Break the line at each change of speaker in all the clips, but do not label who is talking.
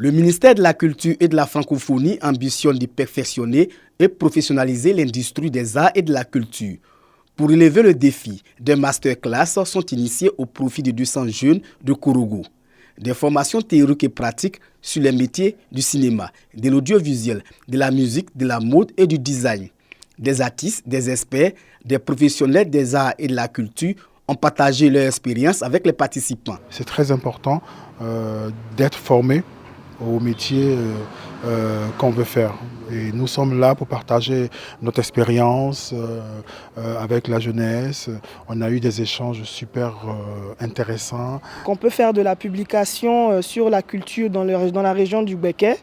Le ministère de la Culture et de la Francophonie ambitionne de perfectionner et professionnaliser l'industrie des arts et de la culture. Pour relever le défi, des masterclass sont initiés au profit de 200 jeunes de Kourougou. Des formations théoriques et pratiques sur les métiers du cinéma, de l'audiovisuel, de la musique, de la mode et du design. Des artistes, des experts, des professionnels des arts et de la culture ont partagé leur expérience avec les participants.
C'est très important d'être formé au métier qu'on veut faire. Et nous sommes là pour partager notre expérience avec la jeunesse. On a eu des échanges super intéressants.
On peut faire de la publication sur la culture dans la région du Béquet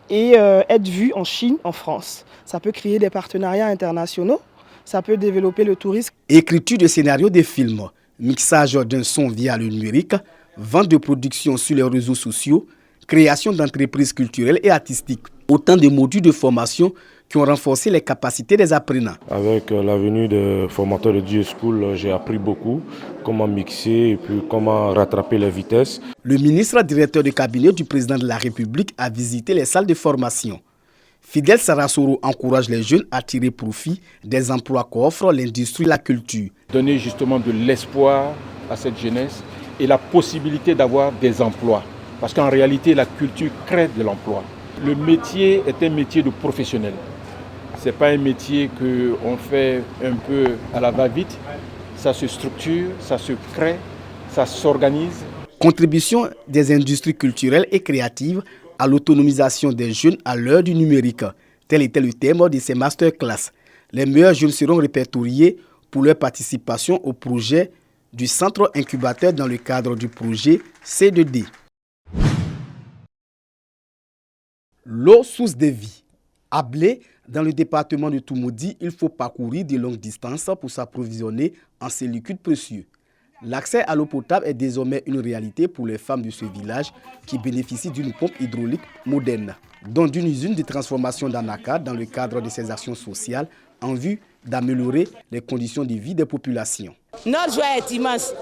et être vu en Chine, en France. Ça peut créer des partenariats internationaux, ça peut développer le tourisme.
Écriture de scénarios de films, mixage d'un son via le numérique, vente de production sur les réseaux sociaux, création d'entreprises culturelles et artistiques. Autant de modules de formation qui ont renforcé les capacités des apprenants.
Avec la venue des formateurs de J-School, j'ai appris beaucoup, comment mixer et puis comment rattraper les vitesses.
Le ministre directeur de cabinet du président de la République a visité les salles de formation. Fidel Sarasoro encourage les jeunes à tirer profit des emplois qu'offre l'industrie de la culture.
Donner justement de l'espoir à cette jeunesse et la possibilité d'avoir des emplois. Parce qu'en réalité, la culture crée de l'emploi. Le métier est un métier de professionnel. Ce n'est pas un métier qu'on fait un peu à la va-vite. Ça se structure, ça se crée, ça s'organise.
Contribution des industries culturelles et créatives à l'autonomisation des jeunes à l'heure du numérique. Tel était le thème de ces masterclass. Les meilleurs jeunes seront répertoriés pour leur participation au projet du centre incubateur dans le cadre du projet C2D. L'eau, source de vie. À Blé, dans le département de Toumoudi, il faut parcourir de longues distances pour s'approvisionner en ces liquides précieux. L'accès à l'eau potable est désormais une réalité pour les femmes de ce village qui bénéficient d'une pompe hydraulique moderne, dont d'une usine de transformation d'Anaka dans le cadre de ses actions sociales en vue d'améliorer les conditions de vie des populations.
Notre joie est immense.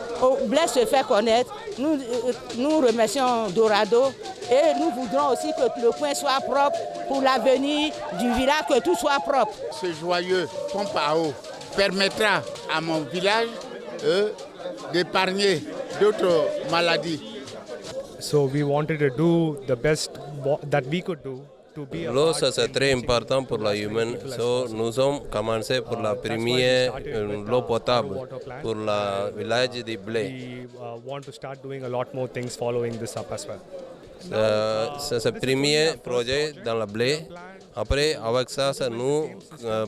Blé se fait connaître. Nous remercions Dorado et nous voudrons aussi que le coin soit propre pour l'avenir du village, que tout soit propre.
Ce joyeux pompe à eau permettra à mon village d'épargner d'autres maladies.
So we wanted to do the best that we could do.
L'eau, ça c'est très important pour la humaine. So, nous avons commencé pour la première l'eau potable pour le village de Blé.
We want to start doing a lot more things following this up as well.
C'est le premier projet dans le Blé. Après, avec ça, nous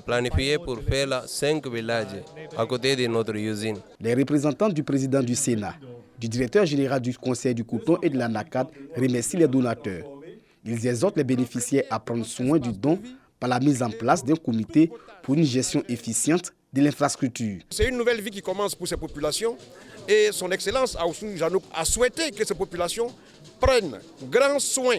planifions pour faire 5 villages à côté de notre usine.
Les représentants du président du Sénat, du directeur général du Conseil du coton et de la NACAD remercient les donateurs. Ils exhortent les bénéficiaires à prendre soin du don par la mise en place d'un comité pour une gestion efficiente de l'infrastructure.
C'est une nouvelle vie qui commence pour ces populations et son Excellence Aoussou Janouk a souhaité que ces populations prennent grand soin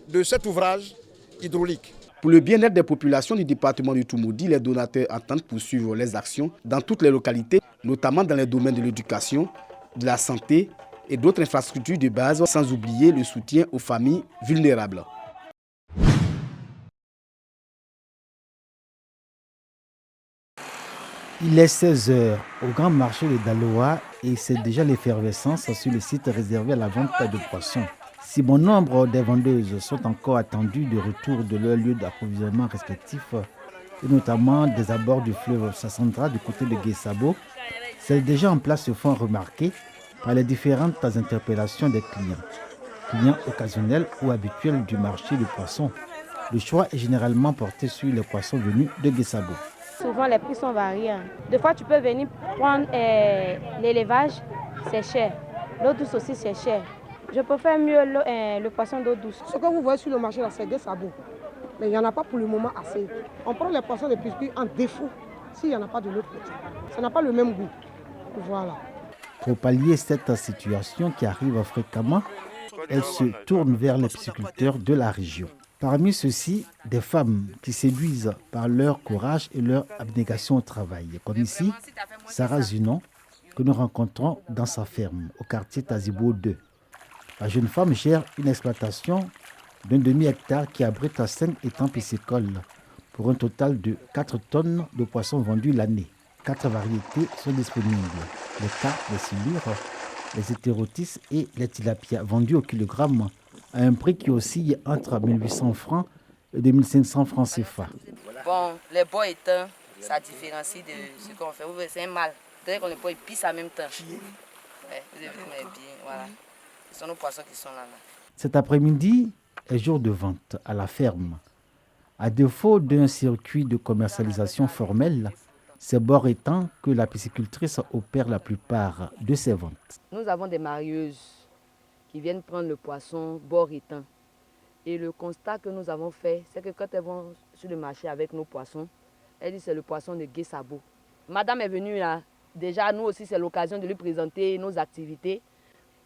de cet ouvrage hydraulique.
Pour le bien-être des populations du département du Toumoudi, les donateurs entendent poursuivre les actions dans toutes les localités, notamment dans les domaines de l'éducation, de la santé et d'autres infrastructures de base, sans oublier le soutien aux familles vulnérables.
Il est 16h au grand marché de Daloa et c'est déjà l'effervescence sur le site réservé à la vente de poissons. Si bon nombre des vendeuses sont encore attendues de retour de leur lieu d'approvisionnement respectif, et notamment des abords du fleuve Sassandra du côté de Guessabo, celles déjà en place se font remarquer par les différentes interpellations des clients occasionnels ou habituels du marché du poisson. Le choix est généralement porté sur les poissons venus de Guessabo.
Souvent les prix sont variés. Des fois tu peux venir prendre l'élevage, c'est cher. L'eau douce aussi c'est cher. Je préfère mieux le poisson d'eau douce.
Ce que vous voyez sur le marché là, c'est Guessabo. Mais il n'y en a pas pour le moment assez. On prend les poissons de piscine en défaut s'il n'y en a pas de l'autre côté. Ça n'a pas le même goût. Voilà.
Pour pallier cette situation qui arrive fréquemment, elle se tourne vers les pisciculteurs de la région. Parmi ceux-ci, des femmes qui séduisent par leur courage et leur abnégation au travail. Comme ici, Sarah Zunon, que nous rencontrons dans sa ferme, au quartier Tazibo 2. La jeune femme gère une exploitation d'un demi-hectare qui abrite 5 étangs piscicoles pour un total de 4 tonnes de poissons vendus l'année. 4 variétés sont disponibles. Les carpes, les silures, les hétérotis et les tilapias vendus au kilogramme à un prix qui oscille entre 1800 francs et 2500 francs CFA.
Bon, les bois éteints, ça différencie de ce qu'on fait. Vous voyez, c'est un mâle. Dès qu'on les poids, ils pissent en même temps. Ouais, vous avez vu comment ils bien, voilà. Ce sont nos poissons qui sont là.
Cet après-midi est jour de vente à la ferme. À défaut d'un circuit de commercialisation formel, c'est bord étang que la piscicultrice opère la plupart de ses ventes.
Nous avons des marieuses qui viennent prendre le poisson bord étang. Et le constat que nous avons fait, c'est que quand elles vont sur le marché avec nos poissons, elles disent que c'est le poisson de Guessabo. Madame est venue là. Déjà, nous aussi, c'est l'occasion de lui présenter nos activités.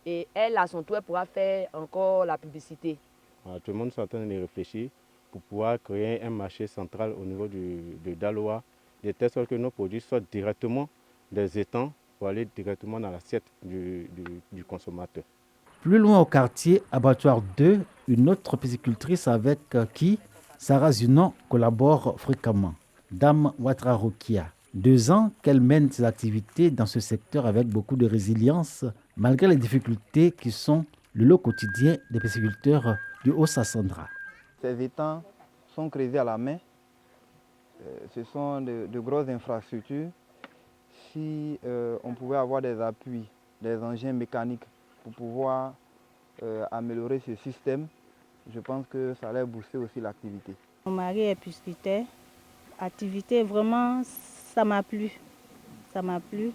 Et elle, à son tour, elle pourra faire encore la publicité.
Tout le monde est en train de réfléchir pour pouvoir créer un marché central au niveau de Daloa, de telle sorte que nos produits sortent directement des étangs pour aller directement dans l'assiette du consommateur.
Plus loin au quartier, abattoir 2, une autre piscicultrice avec qui Sarah Zunon collabore fréquemment, Dame Ouattara-Rokia. 2 ans qu'elle mène ses activités dans ce secteur avec beaucoup de résilience, malgré les difficultés qui sont le lot quotidien des pisciculteurs du Haut-Sassandra.
Ces étangs sont creusés à la main. Ce sont de grosses infrastructures. Si on pouvait avoir des appuis, des engins mécaniques pour pouvoir améliorer ce système, je pense que ça allait booster aussi l'activité.
Mon mari est pisciculteur. Activité, vraiment, ça m'a plu. Ça m'a plu.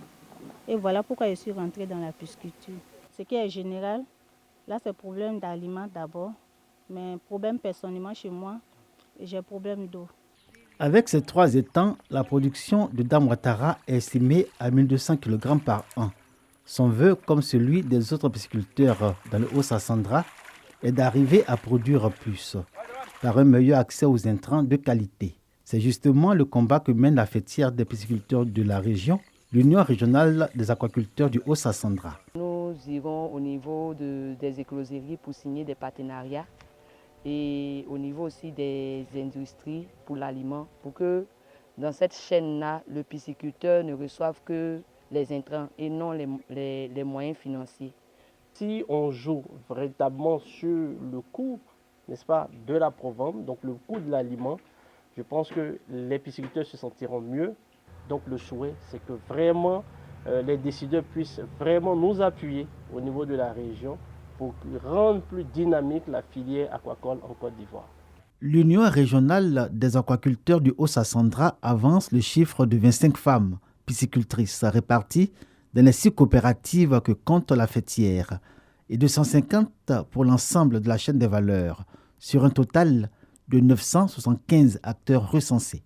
Et voilà pourquoi je suis rentrée dans la pisciculture. Ce qui est général, là c'est problème d'aliments d'abord, mais problème personnellement chez moi, j'ai problème d'eau.
Avec ces 3 étangs, la production de Dame Ouattara est estimée à 1200 kg par an. Son vœu, comme celui des autres pisciculteurs dans le Haut-Sassandra, est d'arriver à produire plus, par un meilleur accès aux intrants de qualité. C'est justement le combat que mène la fêtière des pisciculteurs de la région, l'Union régionale des aquaculteurs du Haut-Sassandra.
Nous irons au niveau des écloseries pour signer des partenariats et au niveau aussi des industries pour l'aliment, pour que dans cette chaîne-là, le pisciculteur ne reçoive que les intrants et non les moyens financiers.
Si on joue véritablement sur le coût, n'est-ce pas, de la provence, donc le coût de l'aliment, je pense que les pisciculteurs se sentiront mieux. Donc le souhait, c'est que vraiment les décideurs puissent vraiment nous appuyer au niveau de la région pour rendre plus dynamique la filière aquacole en Côte d'Ivoire.
L'Union régionale des aquaculteurs du Haut-Sassandra avance le chiffre de 25 femmes piscicultrices réparties dans les 6 coopératives que compte la fêtière et 250 pour l'ensemble de la chaîne des valeurs, sur un total de 975 acteurs recensés.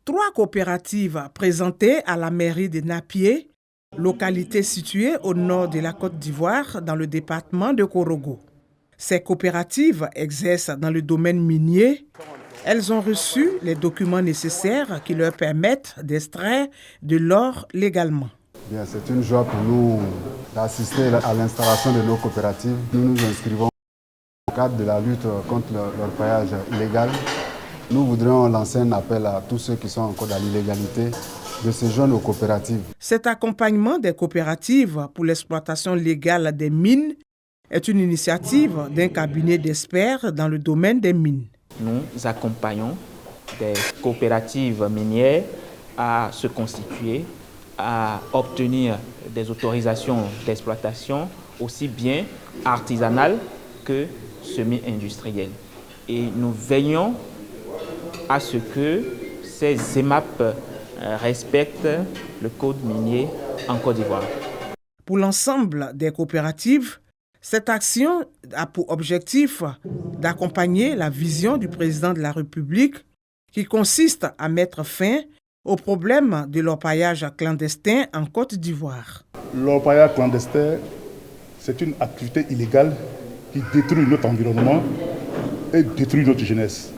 3 coopératives présentées à la mairie de Napié, localité située au nord de la Côte d'Ivoire dans le département de Korogo. Ces coopératives exercent dans le domaine minier. Elles ont reçu les documents nécessaires qui leur permettent d'extraire de l'or légalement.
Bien, c'est une joie pour nous d'assister à l'installation de nos coopératives. Nous nous inscrivons au cadre de la lutte contre l'orpaillage illégal. Nous voudrions lancer un appel à tous ceux qui sont encore dans l'illégalité de se joindre aux coopératives.
Cet accompagnement des coopératives pour l'exploitation légale des mines est une initiative d'un cabinet d'experts dans le domaine des mines.
Nous accompagnons des coopératives minières à se constituer, à obtenir des autorisations d'exploitation aussi bien artisanales que semi-industrielles. Et nous veillons à ce que ces EMAP respectent le code minier en Côte d'Ivoire.
Pour l'ensemble des coopératives, cette action a pour objectif d'accompagner la vision du président de la République qui consiste à mettre fin au problème de l'orpaillage clandestin en Côte d'Ivoire.
L'orpaillage clandestin, c'est une activité illégale qui détruit notre environnement et détruit notre jeunesse.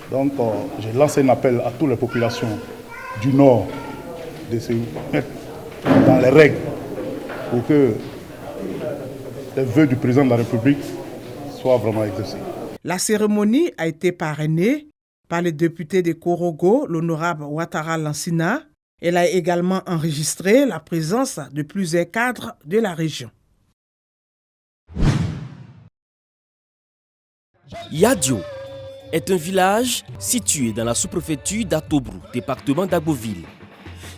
Donc, je lance un appel à toutes les populations du Nord de se mettre dans les règles pour que les vœux du président de la République soient vraiment exaucés.
La cérémonie a été parrainée par le député de Korogo, l'honorable Ouattara Lansina. Elle a également enregistré la présence de plusieurs cadres de la région.
Yadio est un village situé dans la sous-préfecture d'Atobrou, département d'Agboville.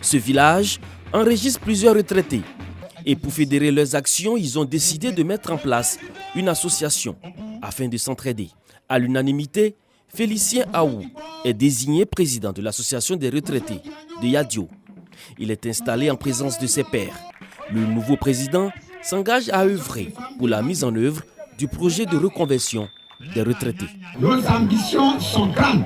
Ce village enregistre plusieurs retraités. Et pour fédérer leurs actions, ils ont décidé de mettre en place une association afin de s'entraider. À l'unanimité, Félicien Aou est désigné président de l'association des retraités de Yadio. Il est installé en présence de ses pairs. Le nouveau président s'engage à œuvrer pour la mise en œuvre du projet de reconversion des retraités.
Nos ambitions sont grandes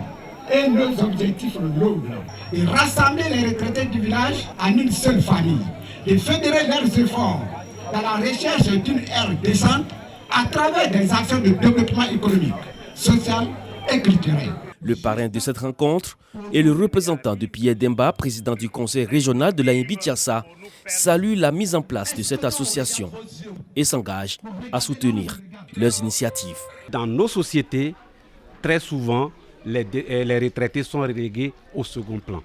et nos objectifs nobles. De rassembler les retraités du village en une seule famille. De fédérer leurs efforts dans la recherche d'une ère décente à travers des actions de développement économique, social et culturel.
Le parrain de cette rencontre et le représentant de Pierre Demba, président du conseil régional de la Yimbi-Tiassa, salue la mise en place de cette association et s'engage à soutenir leurs initiatives.
Dans nos sociétés, très souvent, les retraités sont relégués au second plan.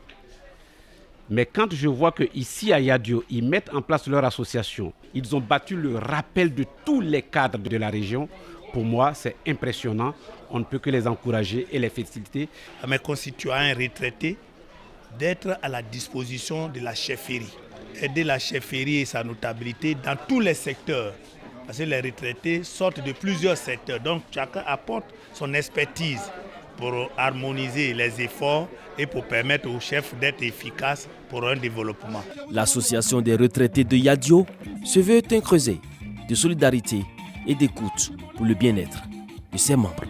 Mais quand je vois qu'ici à Yadio, ils mettent en place leur association, ils ont battu le rappel de tous les cadres de la région, pour moi c'est impressionnant. On ne peut que les encourager et les féliciter.
À mes constituants retraités, d'être à la disposition de la chefferie. Aider la chefferie et sa notabilité dans tous les secteurs. Parce que les retraités sortent de plusieurs secteurs. Donc chacun apporte son expertise pour harmoniser les efforts et pour permettre aux chefs d'être efficaces pour un développement.
L'association des retraités de Yadio se veut un creuset de solidarité et d'écoute pour le bien-être de ses membres.